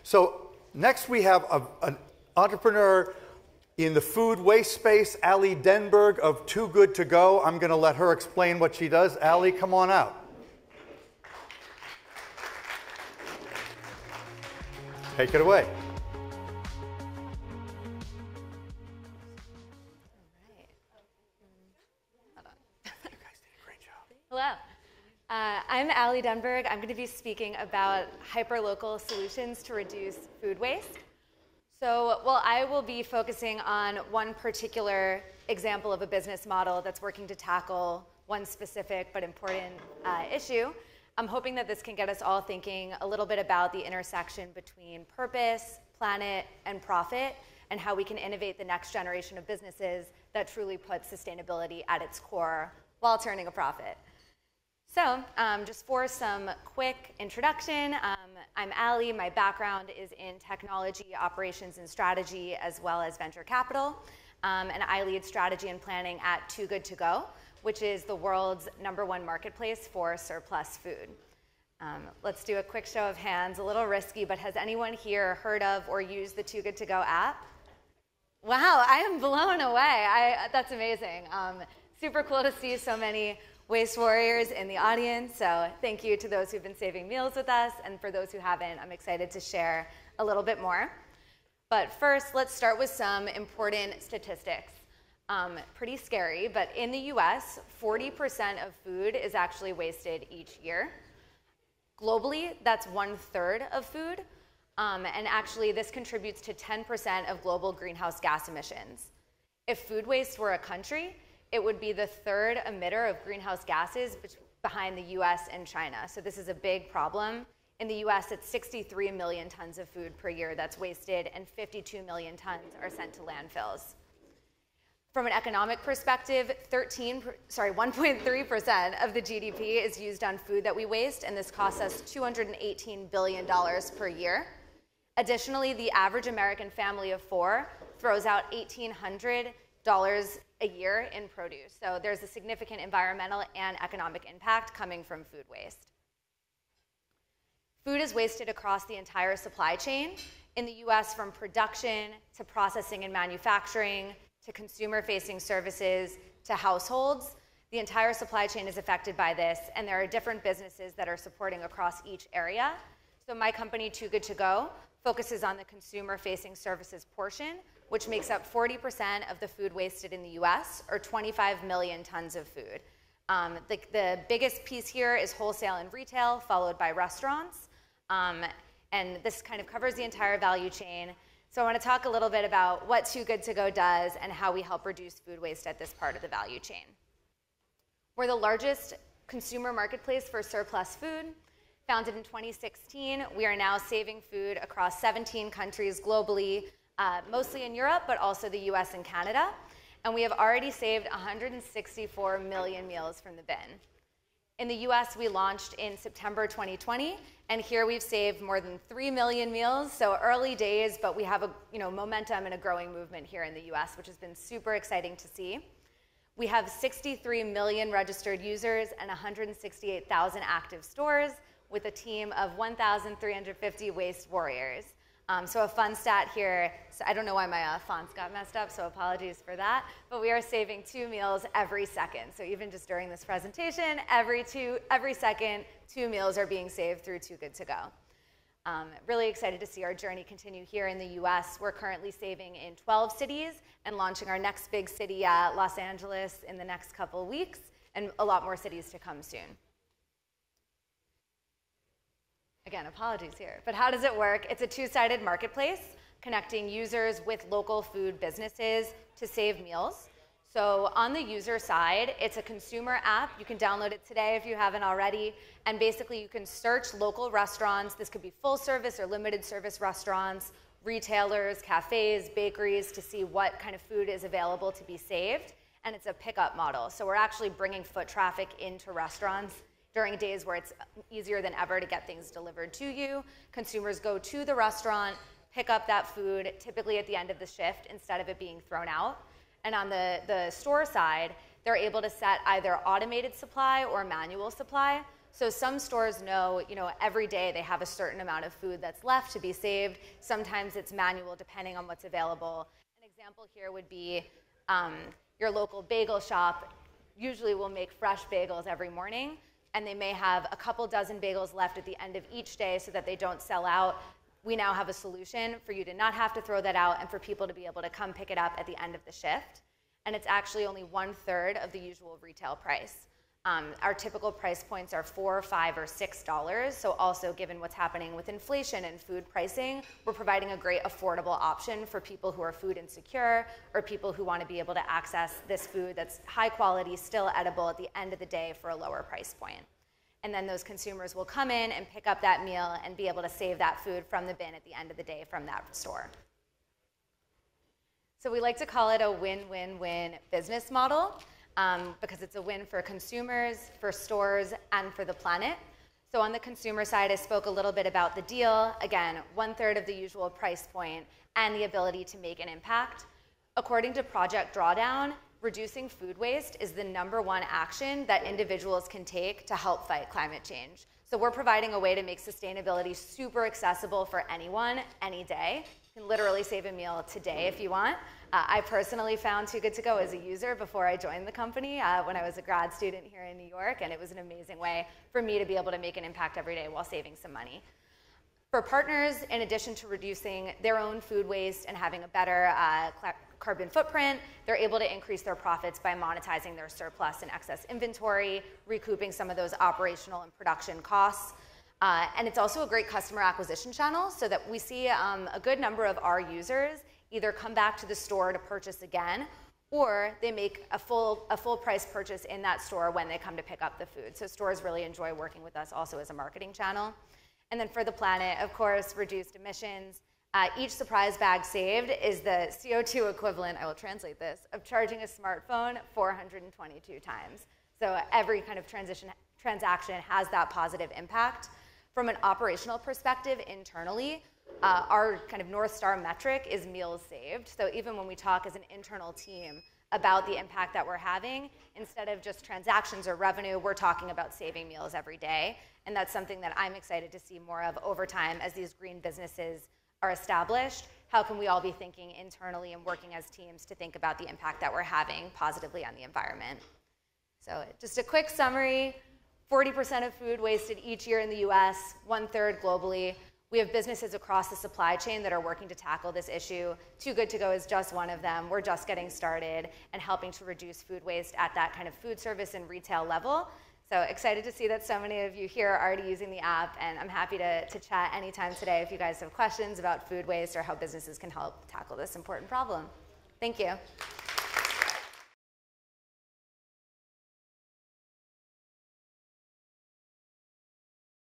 So next we have an entrepreneur in the food waste space, Allie Denburg of Too Good To Go. I'm going to let her explain what she does. Allie, come on out. Take it away. Hello. I'm Allie Denburg. I'm going to be speaking about hyperlocal solutions to reduce food waste. So, well, I will be focusing on one particular example of a business model that's working to tackle one specific but important issue. I'm hoping that this can get us all thinking a little bit about the intersection between purpose, planet, and profit, and how we can innovate the next generation of businesses that truly put sustainability at its core while turning a profit. So just for some quick introduction, I'm Allie. My background is in technology, operations, and strategy, as well as venture capital. And I lead strategy and planning at Too Good To Go, which is the world's #1 marketplace for surplus food. Let's do a quick show of hands, a little risky, but has anyone here heard of or used the Too Good To Go app? Wow, I am blown away. That's amazing. Super cool to see so many waste warriors in the audience, so thank you to those who've been saving meals with us, and for those who haven't, I'm excited to share a little bit more. But first, let's start with some important statistics. Pretty scary, but in the US, 40% of food is actually wasted each year. Globally, that's 1/3 of food, and actually this contributes to 10% of global greenhouse gas emissions. If food waste were a country, it would be the 3rd emitter of greenhouse gases behind the US and China. So this is a big problem. In the US, it's 63 million tons of food per year that's wasted, and 52 million tons are sent to landfills. From an economic perspective, 1.3% of the GDP is used on food that we waste, and this costs us $218 billion per year. Additionally, the average American family of 4 throws out $1,800 a year in produce. So there's a significant environmental and economic impact coming from food waste. Food is wasted across the entire supply chain in the US, from production to processing and manufacturing to consumer-facing services to households. The entire supply chain is affected by this, and there are different businesses that are supporting across each area. So my company, Too Good To Go, focuses on the consumer-facing services portion, which makes up 40% of the food wasted in the US, or 25 million tons of food. The biggest piece here is wholesale and retail, followed by restaurants. And this kind of covers the entire value chain. So I want to talk a little bit about what Too Good To Go does and how we help reduce food waste at this part of the value chain. We're the largest consumer marketplace for surplus food. Founded in 2016, we are now saving food across 17 countries globally, mostly in Europe, but also the US and Canada. And we have already saved 164 million meals from the bin. In the US, we launched in September 2020, and here we've saved more than 3 million meals, so early days, but we have momentum and a growing movement here in the US, which has been super exciting to see. We have 63 million registered users and 168,000 active stores, with a team of 1,350 waste warriors. So a fun stat here, so I don't know why my fonts got messed up, so apologies for that, but we are saving 2 meals every second. So even just during this presentation, every second, 2 meals are being saved through Too Good To Go. Really excited to see our journey continue here in the US. We're currently saving in 12 cities and launching our next big city, Los Angeles, in the next couple weeks, and a lot more cities to come soon. Again, apologies here, but how does it work? It's a two-sided marketplace connecting users with local food businesses to save meals. So on the user side, it's a consumer app. You can download it today if you haven't already, and basically you can search local restaurants. This could be full service or limited service restaurants, retailers, cafes, bakeries, to see what kind of food is available to be saved, and it's a pickup model. So we're actually bringing foot traffic into restaurants during days where it's easier than ever to get things delivered to you. Consumers go to the restaurant, pick up that food, typically at the end of the shift, instead of it being thrown out. And on the store side, they're able to set either automated supply or manual supply. So some stores know, every day they have a certain amount of food that's left to be saved. Sometimes it's manual depending on what's available. An example here would be your local bagel shop usually will make fresh bagels every morning, and they may have a couple dozen bagels left at the end of each day so that they don't sell out. We now have a solution for you to not have to throw that out and for people to be able to come pick it up at the end of the shift. And it's actually only 1/3 of the usual retail price. Our typical price points are $4, $5, or $6. So also, given what's happening with inflation and food pricing, we're providing a great affordable option for people who are food insecure or people who want to be able to access this food that's high quality, still edible at the end of the day for a lower price point. And then those consumers will come in and pick up that meal and be able to save that food from the bin at the end of the day from that store. So we like to call it a win-win-win business model. Because it's a win for consumers, for stores, and for the planet. So on the consumer side, I spoke a little bit about the deal. Again, 1/3 of the usual price point and the ability to make an impact. According to Project Drawdown, reducing food waste is the #1 action that individuals can take to help fight climate change. So we're providing a way to make sustainability super accessible for anyone, any day. You can literally save a meal today if you want. I personally found Too Good To Go as a user before I joined the company when I was a grad student here in New York, and it was an amazing way for me to be able to make an impact every day while saving some money. For partners, in addition to reducing their own food waste and having a better carbon footprint, they're able to increase their profits by monetizing their surplus and excess inventory, recouping some of those operational and production costs. And it's also a great customer acquisition channel so that we see a good number of our users either come back to the store to purchase again, or they make a full price purchase in that store when they come to pick up the food. So stores really enjoy working with us also as a marketing channel. And then for the planet, of course, reduced emissions. Each surprise bag saved is the CO2 equivalent, I will translate this, of charging a smartphone 422 times. So every kind of transaction has that positive impact. From an operational perspective internally, our kind of North Star metric is meals saved. So even when we talk as an internal team about the impact that we're having, instead of just transactions or revenue, we're talking about saving meals every day. And that's something that I'm excited to see more of over time as these green businesses are established. How can we all be thinking internally and working as teams to think about the impact that we're having positively on the environment? So just a quick summary, 40% of food wasted each year in the US, 1/3 globally. We have businesses across the supply chain that are working to tackle this issue. Too Good To Go is just one of them. We're just getting started and helping to reduce food waste at that kind of food service and retail level. So excited to see that so many of you here are already using the app, and I'm happy to chat anytime today if you guys have questions about food waste or how businesses can help tackle this important problem. Thank you.